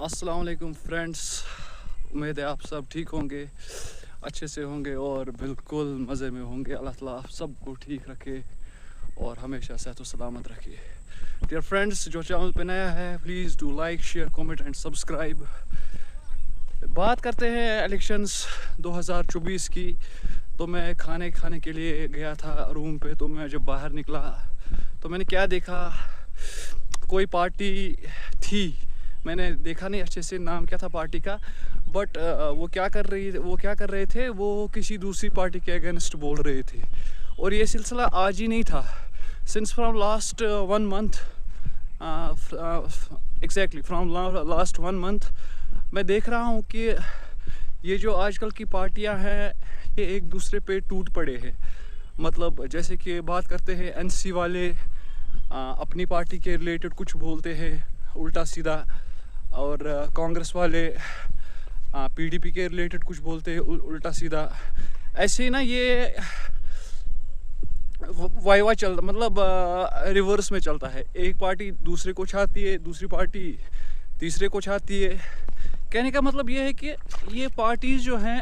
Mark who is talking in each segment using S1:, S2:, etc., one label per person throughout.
S1: अस्सलाम वालेकुम फ्रेंड्स, उम्मीद है आप सब ठीक होंगे, अच्छे से होंगे और बिल्कुल मज़े में होंगे। अल्लाह ताला आप सबको ठीक रखे और हमेशा सेहत व सलामत रखे। डियर फ्रेंड्स, जो चैनल पे नया है please do like, share, comment and subscribe. बात करते हैं इलेक्शंस 2024 की। तो मैं खाने के लिए गया था रूम पे। तो मैं जब बाहर निकला तो मैंने क्या देखा, कोई पार्टी थी, मैंने देखा नहीं अच्छे से नाम क्या था पार्टी का, बट वो क्या कर रहे थे, वो किसी दूसरी पार्टी के अगेंस्ट बोल रहे थे। और ये सिलसिला आज ही नहीं था, since from last 1 month, exactly from last 1 month मैं देख रहा हूँ कि ये जो आजकल की पार्टियां हैं ये एक दूसरे पे टूट पड़े हैं। मतलब जैसे कि बात करते हैं एनसी वाले अपनी पार्टी के रिलेटेड कुछ बोलते हैं उल्टा सीधा, और कांग्रेस वाले पीडीपी के रिलेटेड कुछ बोलते हैं उल्टा सीधा। ऐसे ही ना ये वाइवा चलता, मतलब रिवर्स में चलता है। एक पार्टी दूसरे को चाहती है, दूसरी पार्टी तीसरे को चाहती है। कहने का मतलब ये है कि ये पार्टीज़ जो हैं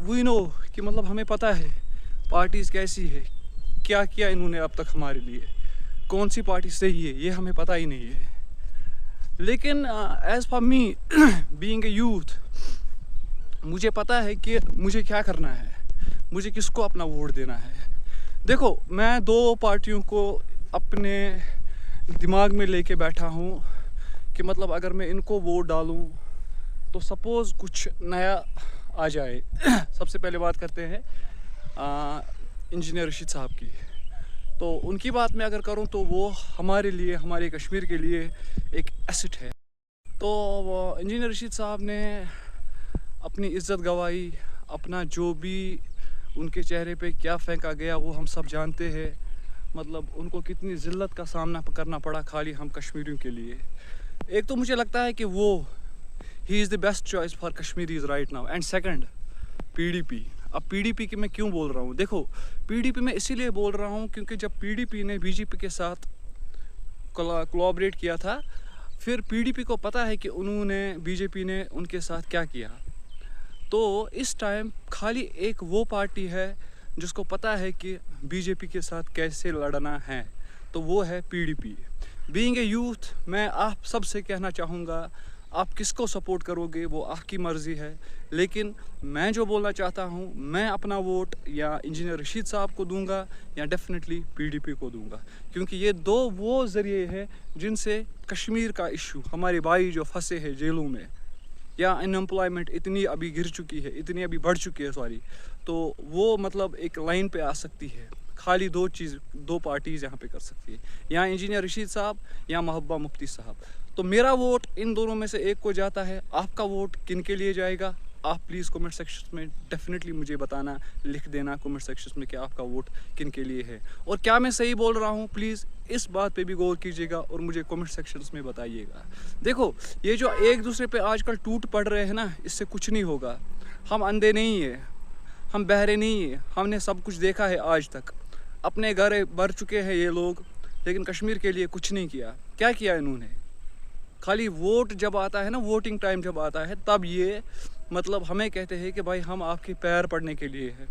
S1: वी नो कि मतलब हमें पता है पार्टीज़ कैसी है, क्या किया इन्होंने अब तक हमारे लिए, कौन सी पार्टी सही है ये हमें पता ही नहीं है। लेकिन as for me being a youth, मुझे पता है कि मुझे क्या करना है, मुझे किसको अपना वोट देना है। देखो, मैं 2 पार्टियों को अपने दिमाग में लेके बैठा हूँ कि मतलब अगर मैं इनको वोट डालूँ तो सपोज़ कुछ नया आ जाए। सबसे पहले बात करते हैं इंजीनियर रशीद साहब की। तो उनकी बात मैं अगर करूं तो वो हमारे लिए, हमारे कश्मीर के लिए एक एसेट है। तो इंजीनियर रशीद साहब ने अपनी इज़्ज़त गंवाई, अपना जो भी उनके चेहरे पे क्या फेंका गया वो हम सब जानते हैं। मतलब उनको कितनी ज़िल्लत का सामना करना पड़ा खाली हम कश्मीरियों के लिए। एक तो मुझे लगता है कि वो he is the best choice for Kashmiris right now. And second, PDP. अब पीडीपी की मैं क्यों बोल रहा हूँ, देखो पीडीपी में इसीलिए बोल रहा हूँ क्योंकि जब पीडीपी ने बीजेपी के साथ कोलैबोरेट किया था, फिर पीडीपी को पता है कि उन्होंने, बीजेपी ने उनके साथ क्या किया। तो इस टाइम खाली एक वो पार्टी है जिसको पता है कि बीजेपी के साथ कैसे लड़ना है, तो वो है पीडीपी। बीइंग ए यूथ, मैं आप सब से कहना चाहूँगा, आप किसको सपोर्ट करोगे वो आपकी मर्ज़ी है, लेकिन मैं जो बोलना चाहता हूँ, मैं अपना वोट या इंजीनियर रशीद साहब को दूंगा या डेफिनेटली पीडीपी को दूंगा। क्योंकि ये 2 वो ज़रिए हैं जिनसे कश्मीर का इशू, हमारे भाई जो फंसे हैं जेलों में, या अनएम्प्लॉयमेंट इतनी अभी गिर चुकी है, इतनी अभी बढ़ चुकी है सॉरी, तो वो मतलब एक लाइन पे आ सकती है। खाली 2 पार्टीज़ यहाँ पे कर सकती है, या इंजीनियर रशीद साहब या महबूबा मुफ्ती साहब। तो मेरा वोट इन दोनों में से एक को जाता है। आपका वोट किन के लिए जाएगा, आप प्लीज़ कमेंट सेक्शन में डेफिनेटली मुझे बताना, लिख देना कमेंट सेक्शन में कि आपका वोट किन के लिए है और क्या मैं सही बोल रहा हूँ। प्लीज़ इस बात पे भी गौर कीजिएगा और मुझे कमेंट सेक्शंस में बताइएगा। देखो, ये जो एक दूसरे पे आजकल टूट पड़ रहे हैं ना, इससे कुछ नहीं होगा। हम अंधे नहीं है, हम बहरे नहीं है, हमने सब कुछ देखा है आज तक। अपने घर भर चुके हैं ये लोग, लेकिन कश्मीर के लिए कुछ नहीं किया। क्या किया इन्होंने? खाली वोट जब आता है ना, वोटिंग टाइम जब आता है, तब ये मतलब हमें कहते हैं कि भाई हम आपके पैर पड़ने के लिए है,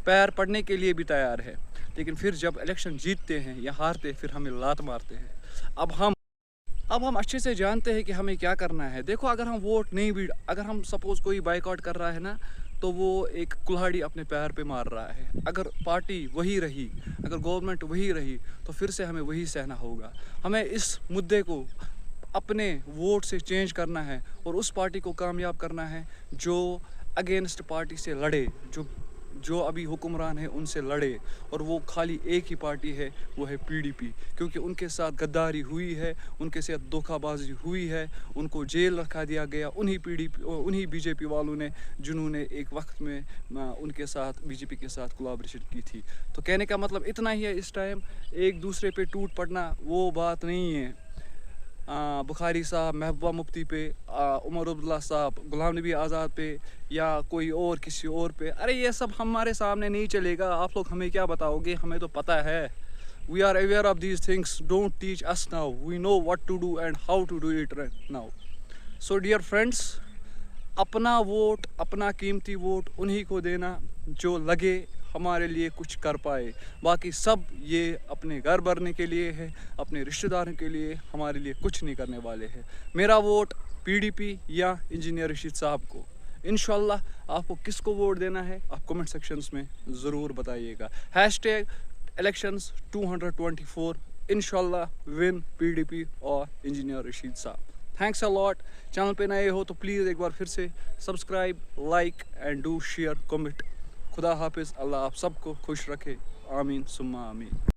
S1: पैर पड़ने के लिए भी तैयार है। लेकिन फिर जब इलेक्शन जीतते हैं या हारते हैं, फिर हमें लात मारते हैं। अब हम अच्छे से जानते हैं कि हमें क्या करना है। देखो, अगर हम वोट नहीं भी, अगर हम सपोज़ कोई बाइकआउट कर रहा है ना, तो वो एक कुल्हाड़ी अपने पैर पे मार रहा है। अगर पार्टी वही रही, अगर गवर्नमेंट वही रही, तो फिर से हमें वही सहना होगा। हमें इस मुद्दे को अपने वोट से चेंज करना है और उस पार्टी को कामयाब करना है जो अगेंस्ट पार्टी से लड़े, जो अभी हुक्मरान है उनसे लड़े। और वो खाली एक ही पार्टी है, वो है पीडीपी। क्योंकि उनके साथ गद्दारी हुई है, उनके साथ धोखाबाजी हुई है, उनको जेल रखा दिया गया उन्हीं बीजेपी वालों ने, जिन्होंने एक वक्त में उनके साथ, बीजेपी के साथ कोलैबोरेशन की थी। तो कहने का मतलब इतना ही है, इस टाइम एक दूसरे पे टूट पड़ना वो बात नहीं है। बुखारी साहब, महबूबा मुफ्ती पे, उमर अब्दुल्ला साहब, गुलाम नबी आज़ाद पे, या कोई और किसी और पे, अरे ये सब हमारे सामने नहीं चलेगा। आप लोग हमें क्या बताओगे, हमें तो पता है। We are aware of these things. Don't teach us now. We know what to do and how to do it right now. So dear friends, अपना वोट, अपना कीमती वोट उन्हीं को देना जो लगे हमारे लिए कुछ कर पाए। बाकी सब ये अपने घर भरने के लिए है, अपने रिश्तेदारों के लिए, हमारे लिए कुछ नहीं करने वाले हैं। मेरा वोट PDP या इंजीनियर रशीद साहब को। इंशाल्लाह आपको किसको वोट देना है आप कमेंट सेक्शंस में ज़रूर बताइएगा। #elections 224 इंशाल्लाह विन PDP और इंजीनियर रशीद साहब। Thanks a lot. चैनल पे नए हो तो प्लीज़ एक बार फिर से subscribe, like and do share, comment. खुदा हाफिज़। अल्लाह आप सबको खुश रखे। आमीन सुम्मा आमीन।